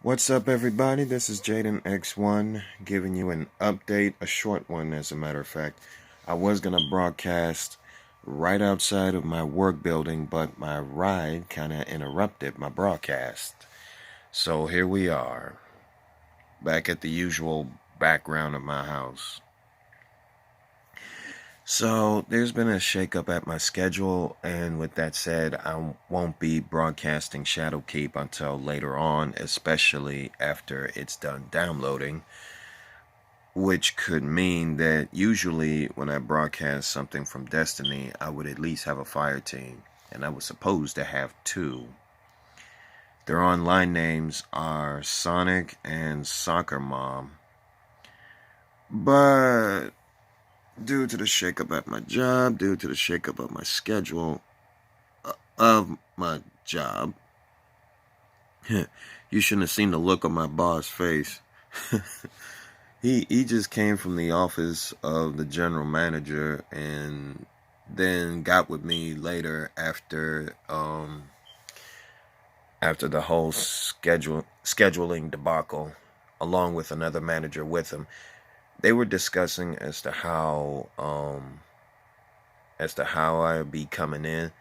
What's up, everybody? This is Jaden X1 giving you an update, a short one, as a matter of fact. I was going to broadcast right outside of my work building, but my ride kind of interrupted my broadcast. So here we are, back at the usual background of my house. So there's been a shakeup at my schedule, and with that said, I won't be broadcasting Shadowkeep until later on, especially after it's done downloading, which could mean that usually when I broadcast something from Destiny, I would at least have a fire team, and I was supposed to have two. Their online names are Sonic and Soccer Mom, but due to the shakeup at my job, due to the shakeup of my schedule of my job, you shouldn't have seen the look on my boss' face. He just came from the office of the general manager and then got with me later after the whole scheduling debacle, along with another manager with him. They were discussing as to how I'd be coming in,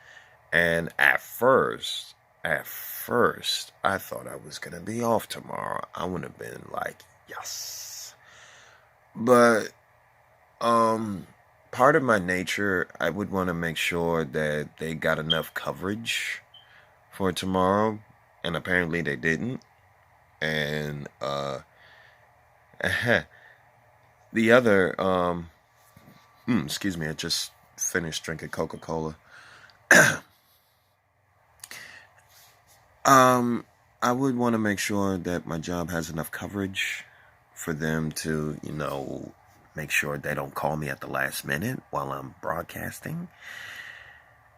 and at first, I thought I was gonna be off tomorrow. I would have been like, yes. But part of my nature, I would want to make sure that they got enough coverage for tomorrow, and apparently they didn't. And the other, excuse me, I just finished drinking Coca-Cola. I would want to make sure that my job has enough coverage for them to, make sure they don't call me at the last minute while I'm broadcasting.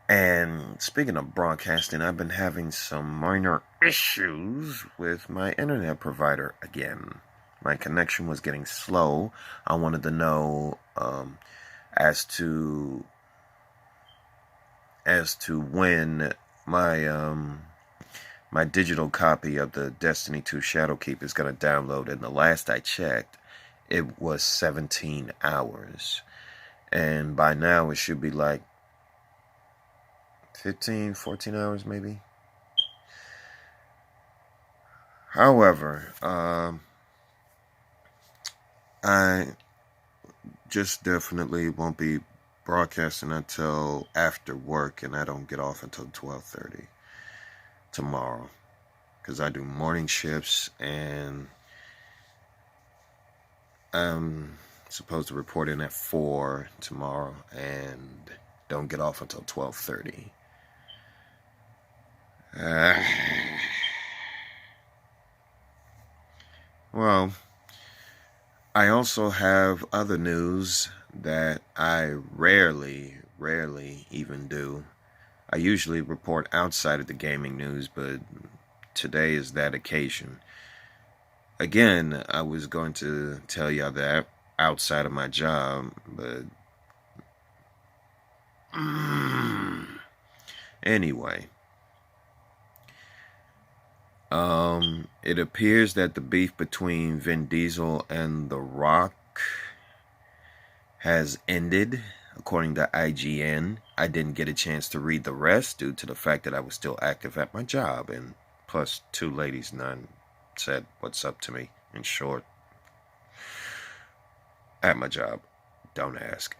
And speaking of broadcasting, I've been having some minor issues with my internet provider again. My connection was getting slow. I wanted to know as to when my digital copy of the Destiny 2 Shadowkeep is going to download. And the last I checked, it was 17 hours. And by now it should be like 15, 14 hours maybe. However, I just definitely won't be broadcasting until after work, and I don't get off until 12:30 tomorrow, because I do morning shifts, and I'm supposed to report in at 4 tomorrow, and don't get off until 12:30. Well, I also have other news that I rarely even do. I usually report outside of the gaming news, but today is that occasion. Again, I was going to tell y'all that outside of my job, but anyway. It appears that the beef between Vin Diesel and The Rock has ended, according to IGN. I didn't get a chance to read the rest due to the fact that I was still active at my job, and plus two ladies, none said what's up to me, in short. At my job. Don't ask.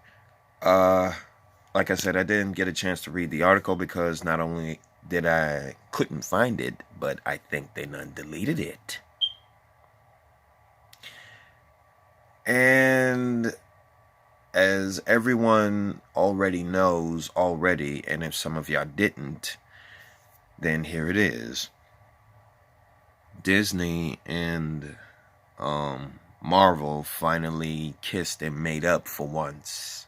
Like I said, I didn't get a chance to read the article because not only did I couldn't find it, but I think they done deleted it. And as everyone already knows already, and if some of y'all didn't, then here it is. Disney and Marvel finally kissed and made up for once.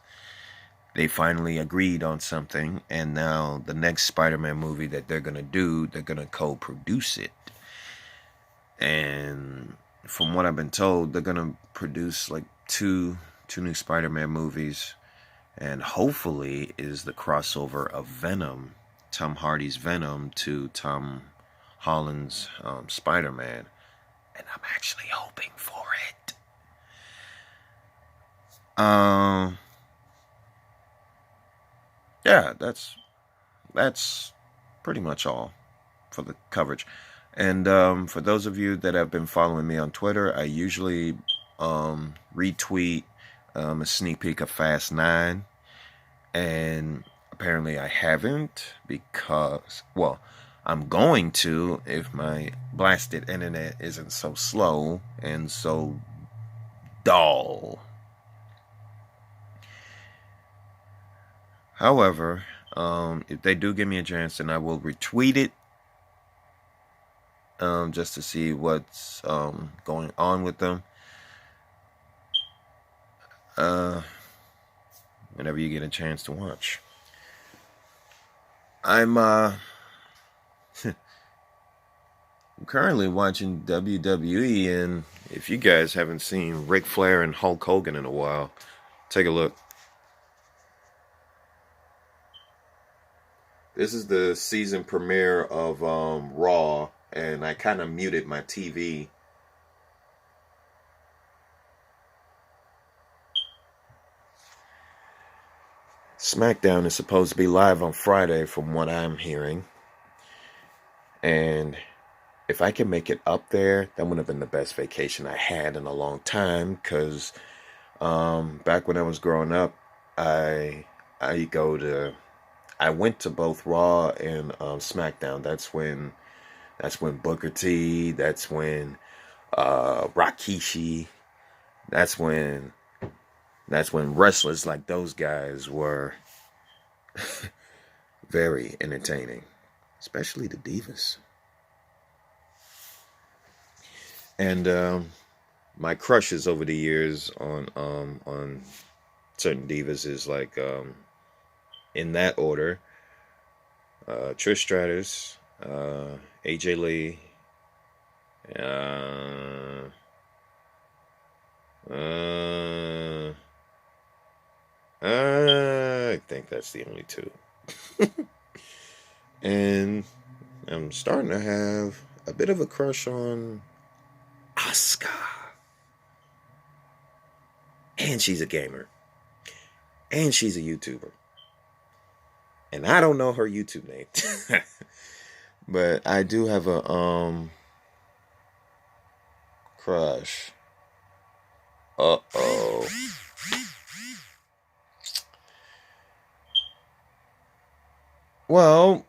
They finally agreed on something, and now the next Spider-Man movie that they're gonna do, they're gonna co-produce it. And from what I've been told, they're gonna produce like two new Spider-Man movies, and hopefully is the crossover of Venom, Tom Hardy's Venom, to Tom Holland's Spider-Man. and I'm actually hoping for it. Yeah, that's pretty much all for the coverage. And for those of you that have been following me on Twitter, I usually retweet a sneak peek of Fast 9. And apparently I haven't because, well, I'm going to if my blasted internet isn't so slow and so dull. However, if they do give me a chance, then I will retweet it just to see what's going on with them. Whenever you get a chance to watch. I'm currently watching WWE, and if you guys haven't seen Ric Flair and Hulk Hogan in a while, take a look. This is the season premiere of Raw, and I kind of muted my TV. SmackDown is supposed to be live on Friday from what I'm hearing. And if I can make it up there, that would have been the best vacation I had in a long time. Because back when I was growing up, I went to both Raw and SmackDown. That's when Booker T. That's when Rikishi. That's when wrestlers like those guys were very entertaining, especially the Divas. And my crushes over the years on certain Divas is like in that order: Trish Stratus, AJ Lee, I think that's the only two. And I'm starting to have a bit of a crush on Asuka. And she's a gamer. And she's a YouTuber. And I don't know her YouTube name. But I do have a crush. Uh-oh. Well,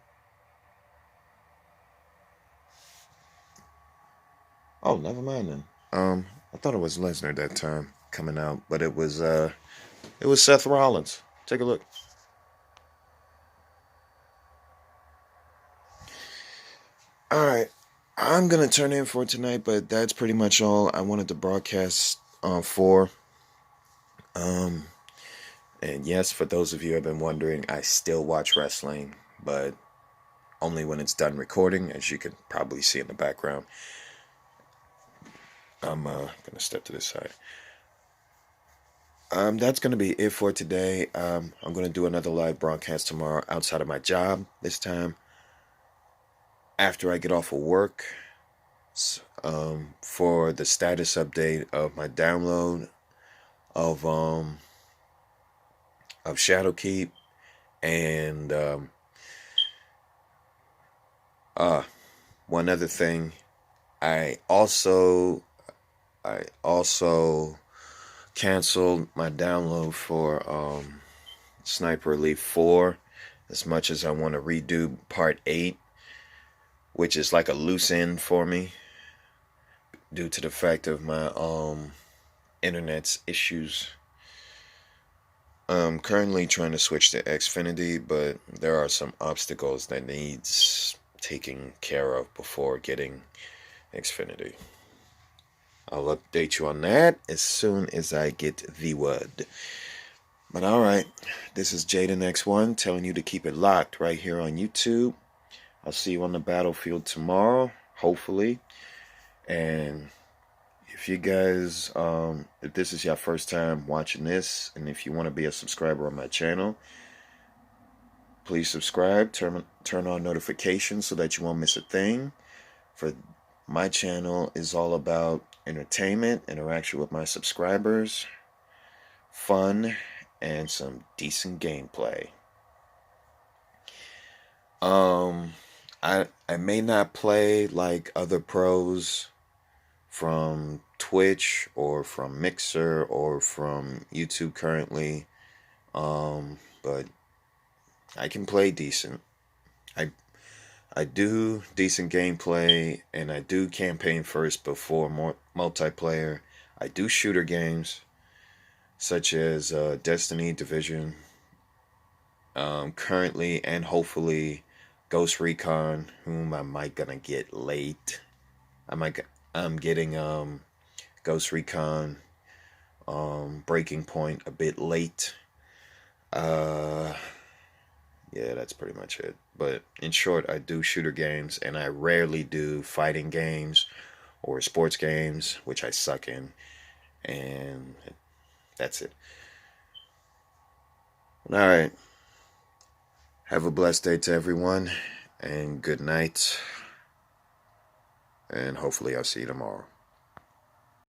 oh, never mind then. I thought it was Lesnar that time coming out, but it was Seth Rollins. Take a look. All right, I'm gonna turn in for tonight, but that's pretty much all I wanted to broadcast for. And yes, for those of you who have been wondering, I still watch wrestling, but only when it's done recording, as you can probably see in the background. I'm gonna step to this side. That's gonna be it for today. I'm gonna do another live broadcast tomorrow outside of my job. This time, after I get off of work, for the status update of my download of Shadowkeep, and one other thing, I also canceled my download for Sniper Elite 4, as much as I want to redo Part 8, which is like a loose end for me due to the fact of my internet's issues. I'm currently trying to switch to Xfinity, but there are some obstacles that needs taking care of before getting Xfinity. I'll update you on that as soon as I get the word. But alright, this is Jaden X1 telling you to keep it locked right here on YouTube. I'll see you on the battlefield tomorrow, hopefully. And if you guys, if this is your first time watching this, and if you want to be a subscriber on my channel, please subscribe, turn on notifications so that you won't miss a thing. For My channel is all about entertainment, interaction with my subscribers, fun, and some decent gameplay. Um, I may not play like other pros from Twitch or from Mixer or from YouTube currently. But I can play decent. I I do decent gameplay and I do campaign first before more multiplayer. I do shooter games such as Destiny, Division, currently and hopefully Ghost Recon, whom I might gonna get late. I might I'm getting Ghost Recon Breaking Point a bit late. Uh yeah, that's pretty much it. But in short, I do shooter games and I rarely do fighting games or sports games, which I suck in, and that's it. All right. Have a blessed day to everyone and good night. And hopefully I'll see you tomorrow.